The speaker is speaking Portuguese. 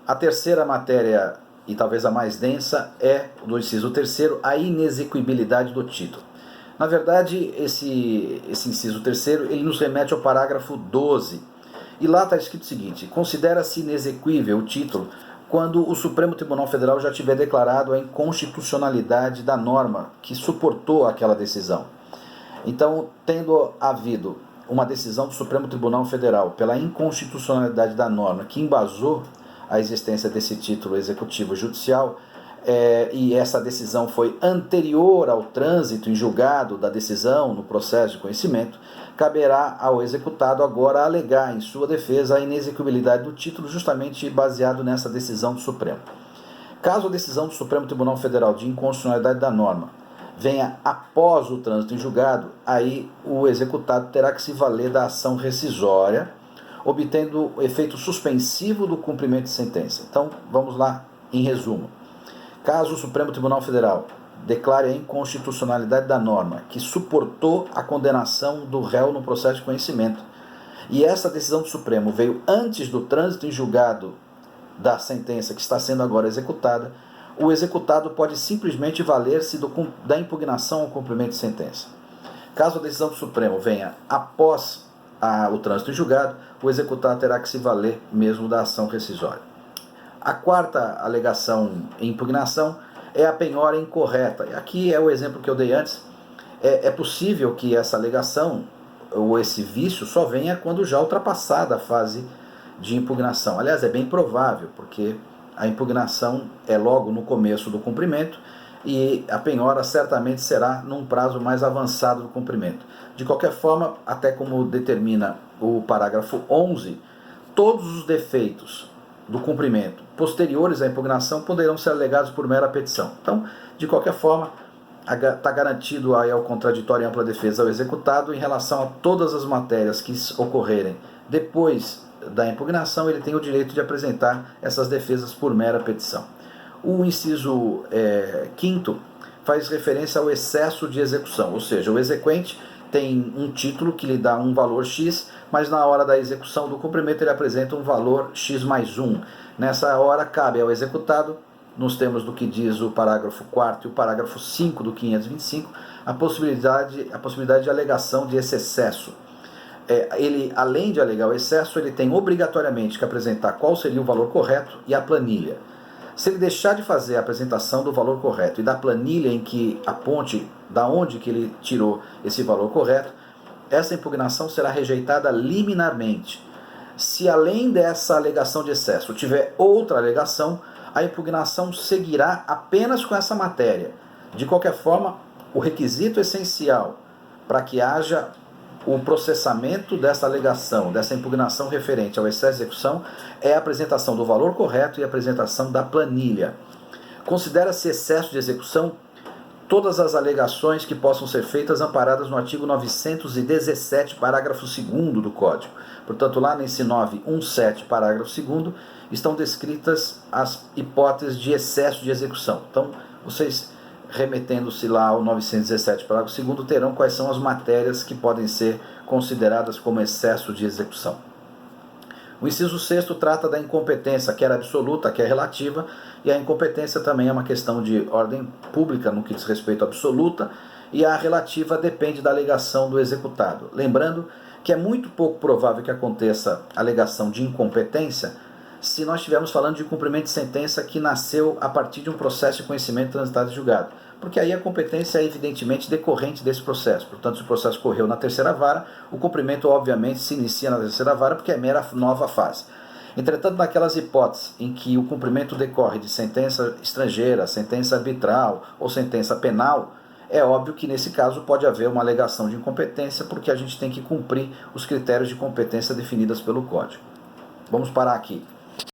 A terceira matéria, e talvez a mais densa, é, do inciso terceiro, a inexequibilidade do título. Na verdade, esse inciso terceiro, ele nos remete ao parágrafo 12. E lá está escrito o seguinte: considera-se inexequível o título quando o Supremo Tribunal Federal já tiver declarado a inconstitucionalidade da norma que suportou aquela decisão. Então, tendo havido uma decisão do Supremo Tribunal Federal pela inconstitucionalidade da norma que embasou a existência desse título executivo judicial, e essa decisão foi anterior ao trânsito em julgado da decisão no processo de conhecimento, caberá ao executado agora alegar em sua defesa a inexequibilidade do título, justamente baseado nessa decisão do Supremo. Caso a decisão do Supremo Tribunal Federal de inconstitucionalidade da norma venha após o trânsito em julgado, aí o executado terá que se valer da ação rescisória, obtendo o efeito suspensivo do cumprimento de sentença. Então, vamos lá, em resumo. Caso o Supremo Tribunal Federal declare a inconstitucionalidade da norma que suportou a condenação do réu no processo de conhecimento, e essa decisão do Supremo veio antes do trânsito em julgado da sentença que está sendo agora executada, o executado pode simplesmente valer-se da impugnação ao cumprimento de sentença. Caso a decisão do Supremo venha após o trânsito em julgado, o executado terá que se valer mesmo da ação rescisória. A quarta alegação em impugnação é a penhora incorreta. Aqui é o exemplo que eu dei antes. É possível que essa alegação ou esse vício só venha quando já ultrapassada a fase de impugnação. Aliás, é bem provável, porque a impugnação é logo no começo do cumprimento e a penhora certamente será num prazo mais avançado do cumprimento. De qualquer forma, até como determina o parágrafo 11, todos os defeitos do cumprimento posteriores à impugnação poderão ser alegados por mera petição. Então, de qualquer forma, está garantido aí ao contraditório e ampla defesa ao executado em relação a todas as matérias que ocorrerem depois da impugnação, ele tem o direito de apresentar essas defesas por mera petição. O inciso 5º faz referência ao excesso de execução, ou seja, o exequente tem um título que lhe dá um valor X, mas na hora da execução do cumprimento ele apresenta um valor X mais 1. Nessa hora cabe ao executado, nos termos do que diz o parágrafo 4º e o parágrafo 5 do 525, a possibilidade de alegação de esse excesso. Ele, além de alegar o excesso, ele tem obrigatoriamente que apresentar qual seria o valor correto e a planilha. Se ele deixar de fazer a apresentação do valor correto e da planilha em que aponte da onde que ele tirou esse valor correto, essa impugnação será rejeitada liminarmente. Se além dessa alegação de excesso tiver outra alegação, a impugnação seguirá apenas com essa matéria. De qualquer forma, o requisito essencial para que haja o processamento dessa alegação, dessa impugnação referente ao excesso de execução, é a apresentação do valor correto e a apresentação da planilha. Considera-se excesso de execução todas as alegações que possam ser feitas amparadas no artigo 917, parágrafo 2º do Código. Portanto, lá nesse 917, parágrafo 2º, estão descritas as hipóteses de excesso de execução. Então, vocês, remetendo-se lá ao 917, parágrafo 2º, terão quais são as matérias que podem ser consideradas como excesso de execução. O inciso 6º trata da incompetência, quer absoluta, quer relativa, e a incompetência também é uma questão de ordem pública no que diz respeito à absoluta, e a relativa depende da alegação do executado. Lembrando que é muito pouco provável que aconteça alegação de incompetência se nós estivermos falando de cumprimento de sentença que nasceu a partir de um processo de conhecimento transitado e julgado, porque aí a competência é evidentemente decorrente desse processo. Portanto, se o processo correu na terceira vara, o cumprimento obviamente se inicia na terceira vara, porque é mera nova fase. Entretanto, naquelas hipóteses em que o cumprimento decorre de sentença estrangeira, sentença arbitral ou sentença penal, é óbvio que nesse caso pode haver uma alegação de incompetência, porque a gente tem que cumprir os critérios de competência definidas pelo Código. Vamos parar aqui.